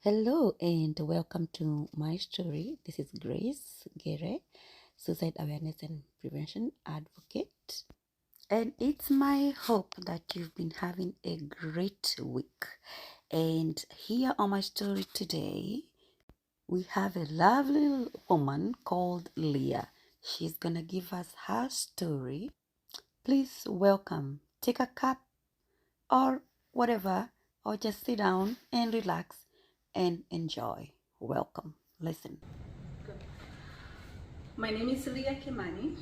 Hello and welcome to my story. This is Grace Gere, Suicide Awareness and Prevention Advocate. And it's my hope that you've been having a great week. And here on my story today, we have a lovely woman called Leah. She's gonna give us her story. Please welcome. Take a cup or whatever, or just sit down and relax and enjoy. Welcome. Listen. My name is Leah Kimani.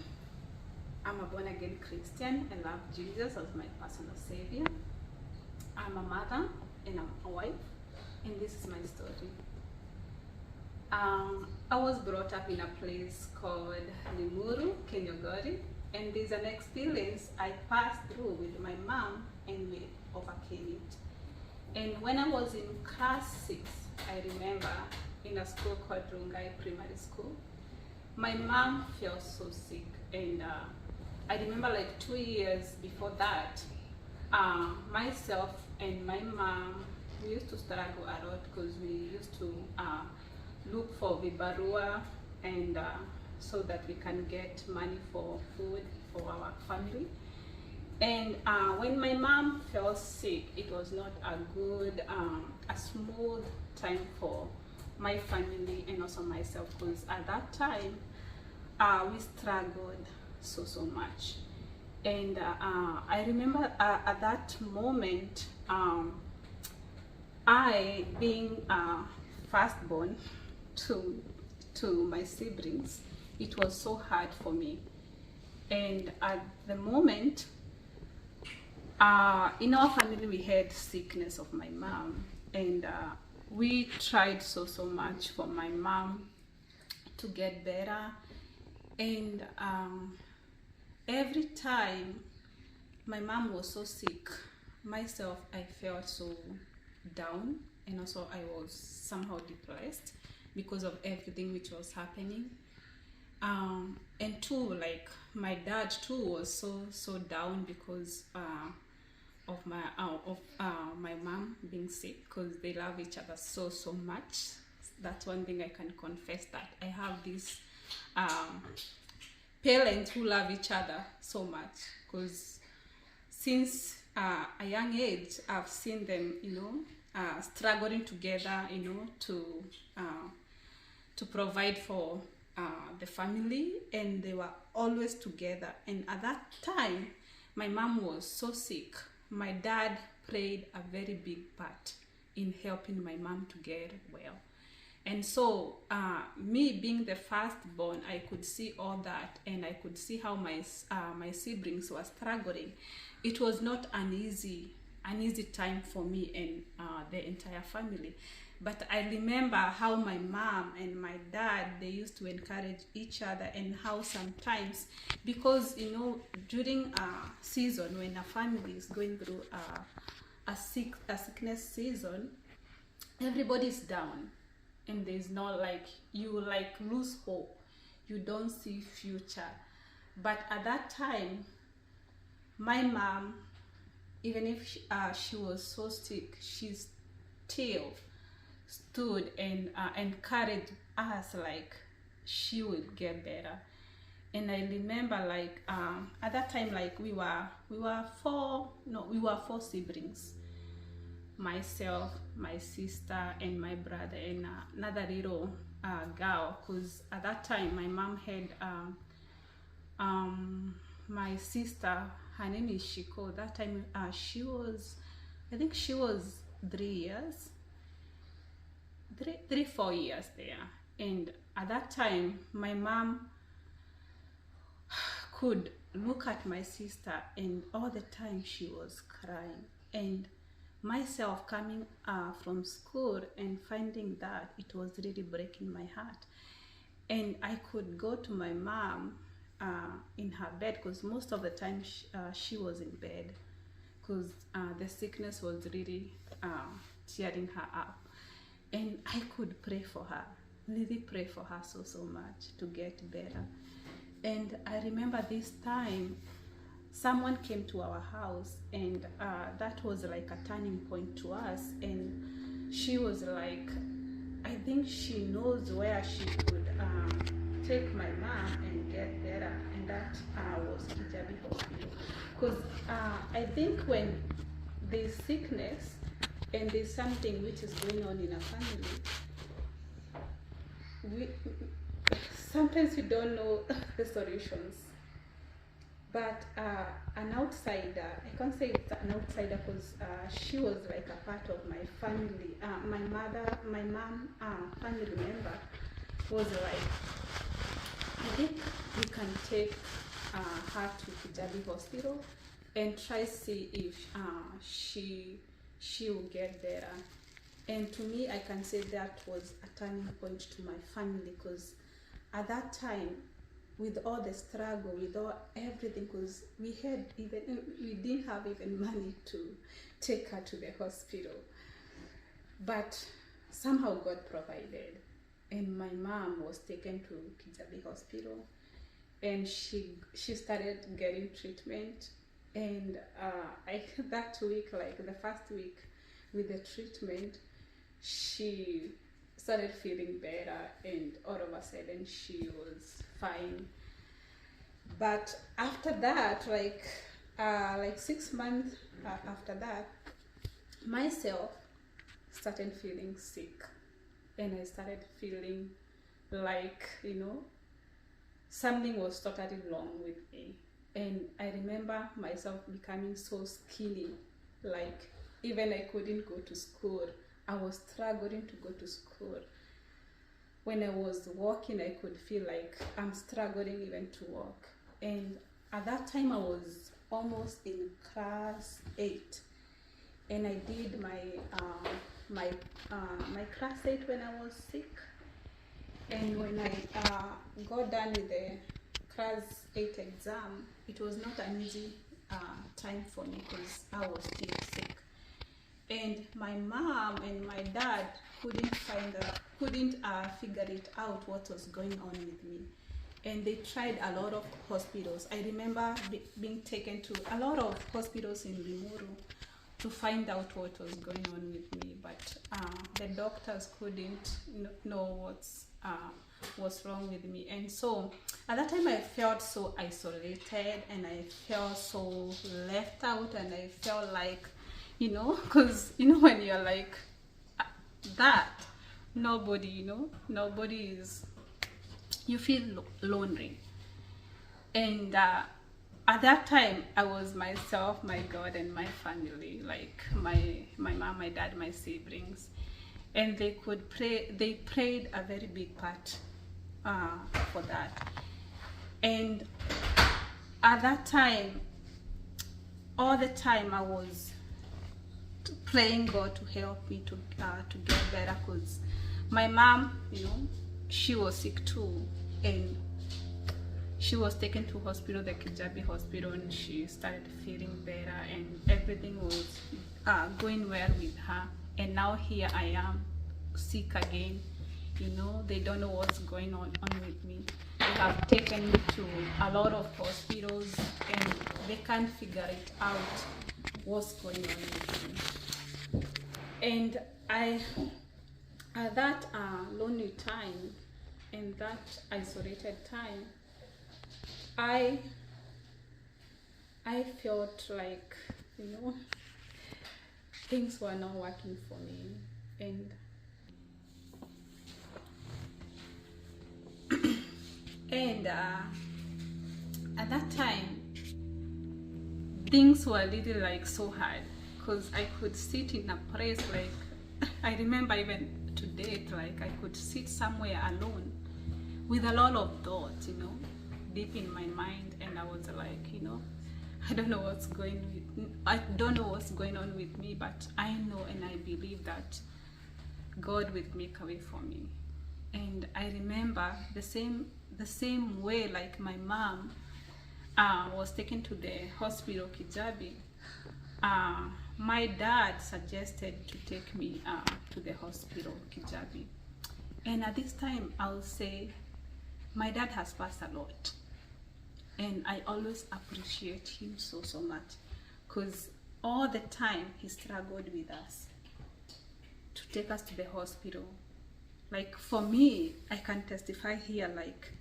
I'm a born-again Christian. I love Jesus as my personal savior. I'm a mother and I'm a wife, and this is my story. I was brought up in a place called Limuru, Kenyogori, and there's an experience I passed through with my mom and we overcame it. And when I was in class 6, I remember in a school called Rungai Primary School, my mom felt so sick, and I remember like 2 years before that, myself and my mom, we used to struggle a lot because we used to look for vibarua and so that we can get money for food for our family. And when my mom fell sick, it was not a good, a smooth time for my family and also myself, because at that time we struggled so much. And I remember at that moment, I being firstborn to my siblings, it was so hard for me. And at the moment, in our family we had sickness of my mom, and we tried so much for my mom to get better. And every time my mom was so sick, myself, I felt so down, and also I was somehow depressed because of everything which was happening. And too, like my dad too was so down because of my mom being sick, because they love each other so much. That's one thing I can confess, that I have these parents who love each other so much, because since a young age I've seen them, struggling together, to provide for the family, and they were always together. And at that time my mom was so sick, my dad played a very big part in helping my mom to get well. And so me being the firstborn, I could see all that, and I could see how my siblings were struggling. It was not an easy time for me and the entire family. But I remember how my mom and my dad, they used to encourage each other, and how sometimes, because during a season when a family is going through a sickness season, everybody's down, and there's not, like, you like lose hope, you don't see future. But at that time, my mom, even if she was so sick, she still stood and encouraged us, like she would get better. And I remember, like, at that time, like we were four siblings, myself, my sister, and my brother, and another little girl, because at that time my mom had my sister, her name is Shiko. That time she was, I think she was 3 years, 4 years there. And at that time my mom could look at my sister, and all the time she was crying. And myself coming from school and finding that, it was really breaking my heart. And I could go to my mom in her bed, because most of the time she was in bed, because the sickness was really tearing her up. And I could pray for her, really pray for her so much to get better. And I remember this time someone came to our house, and that was like a turning point to us. And she was like, I think she knows where she could take my mom and get better, and that was Kijabi Hospital. Because I think when there's sickness and there's something which is going on in a family, we sometimes we don't know the solutions. But an outsider, I can't say it's an outsider because she was like a part of my family. My mom, family member was like, I think we can take her to Kijabi Hospital and try see if she will get better. And to me, I can say that was a turning point to my family, because at that time, with all the struggle, with all everything, because we didn't have even money to take her to the hospital, but somehow God provided, and my mom was taken to Kijabi Hospital, and she started getting treatment, and that week, like the first week with the treatment, she started feeling better, and all of a sudden she was fine. But after that, like 6 months after that, myself started feeling sick, and I started feeling like, something was totally wrong with me. And I remember myself becoming so skinny, like even I couldn't go to school. I was struggling to go to school. When I was walking, I could feel like I'm struggling even to walk. And at that time, I was almost in class 8, and I did my class 8 when I was sick. And when I got done with the class 8 exam, it was not an easy time for me because I was still sick. And my mom and my dad couldn't figure it out what was going on with me. And they tried a lot of hospitals. I remember being taken to a lot of hospitals in Limuru to find out what was going on with me, but the doctors couldn't know what's wrong with me. And so at that time, I felt so isolated, and I felt so left out, and I felt like, because when you're like that, nobody is, you feel lonely. And at that time, I was myself, my God, and my family, like my mom, my dad, my siblings, and they played a very big part for that. And at that time, all the time, I was praying God to help me to get better, because my mom, she was sick too, and she was taken to hospital, the Kijabi Hospital, and she started feeling better, and everything was going well with her. And now here I am, sick again. They don't know what's going on with me. They have taken me to a lot of hospitals, and they can't figure it out what's going on with me. And at that lonely time, in that isolated time, I felt like, things were not working for me. And at that time, things were really like so hard, because I could sit in a place like I remember even to date, like I could sit somewhere alone with a lot of thoughts, deep in my mind, and I was like, I don't know what's going on with me, but I know and I believe that God will make a way for me. And I remember the same way, like my mom was taken to the hospital Kijabi. My dad suggested to take me to the hospital Kijabi, and at this time I'll say my dad has passed a lot, and I always appreciate him so much, because all the time he struggled with us to take us to the hospital. Like for me, I can testify here, like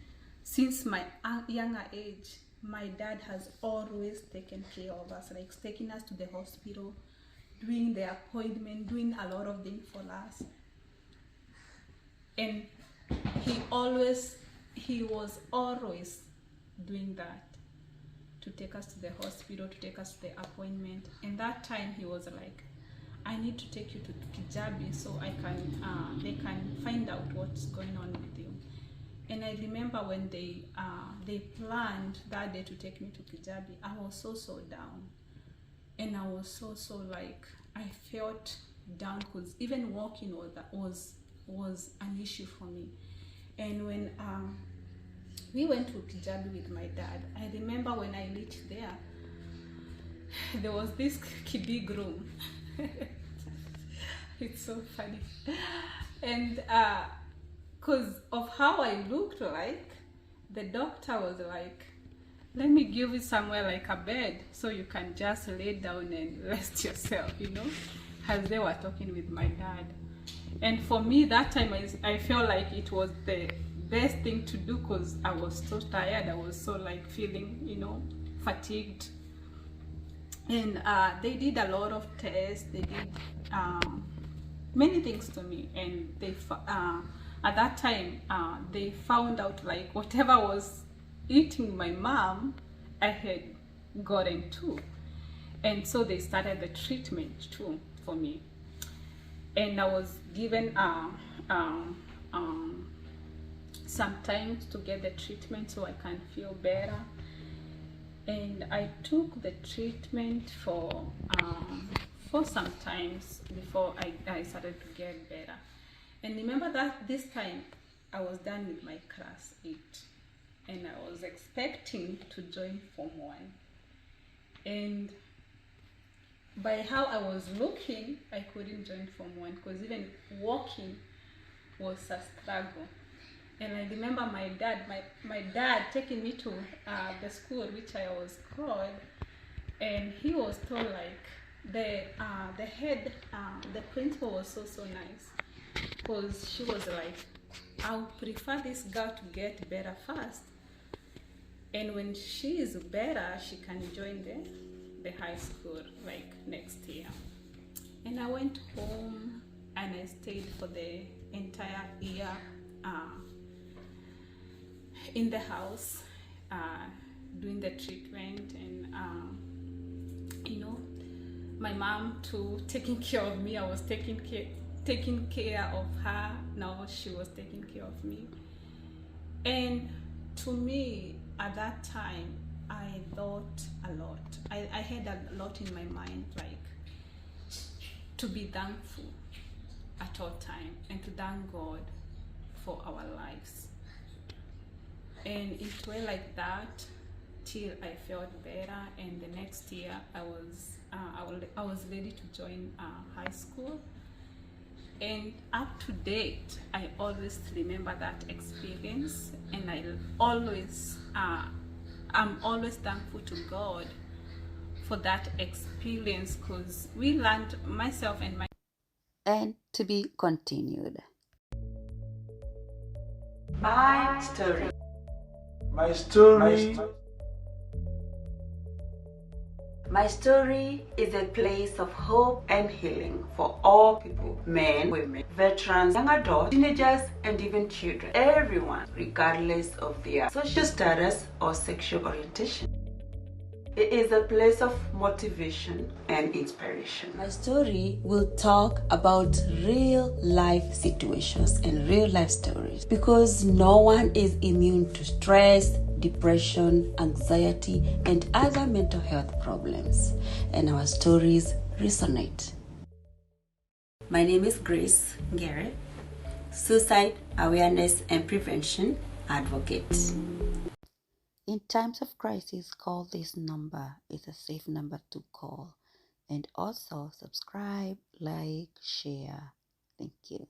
since my younger age, my dad has always taken care of us, like taking us to the hospital, doing the appointment, doing a lot of things for us. And he was always doing that, to take us to the hospital, to take us to the appointment. And that time he was like, I need to take you to Kijabi so they can find out what's going on with you. And I remember when they planned that day to take me to Kijabi, I was so down. And I was so like, I felt down because even walking was an issue for me. And when we went to Kijabi with my dad, I remember when I reached there was this big room. It's so funny. And because of how I looked like, the doctor was like, let me give you somewhere like a bed so you can just lay down and rest yourself, as they were talking with my dad. And for me, that time, I felt like it was the best thing to do because I was so tired. I was so like feeling, fatigued. And they did a lot of tests. They did many things to me. And they at that time, they found out like whatever was eating my mom, I had gotten too. And so they started the treatment too for me. And I was given some time to get the treatment so I can feel better. And I took the treatment for some times before I started to get better. And remember that this time I was done with my class 8 and I was expecting to join Form 1. And by how I was looking, I couldn't join Form 1 because even walking was a struggle. And I remember my dad taking me to the school which I was called, and he was told like the head, the principal was so nice because she was like, I would prefer this girl to get better first, and when she is better, she can join the high school like next year. And I went home and I stayed for the entire year in the house doing the treatment, and my mom too taking care of me. I was taking care of her. Now she was taking care of me. And to me at that time, I thought a lot. I had a lot in my mind, like to be thankful at all time and to thank God for our lives. And it went like that till I felt better. And the next year I was ready to join high school. And up to date, I always remember that experience, and I'm always thankful to God for that experience because we learned, myself and my And to be continued. My story. My story. My story is a place of hope and healing for all people, men, women, veterans, young adults, teenagers, and even children. Everyone, regardless of their social status or sexual orientation. It is a place of motivation and inspiration. My story will talk about real life situations and real life stories because no one is immune to stress, depression, anxiety, and other mental health problems, and our stories resonate. My name is Grace Ngere, Suicide Awareness and Prevention Advocate. In times of crisis, call this number. It's a safe number to call. And also subscribe, like, share. Thank you.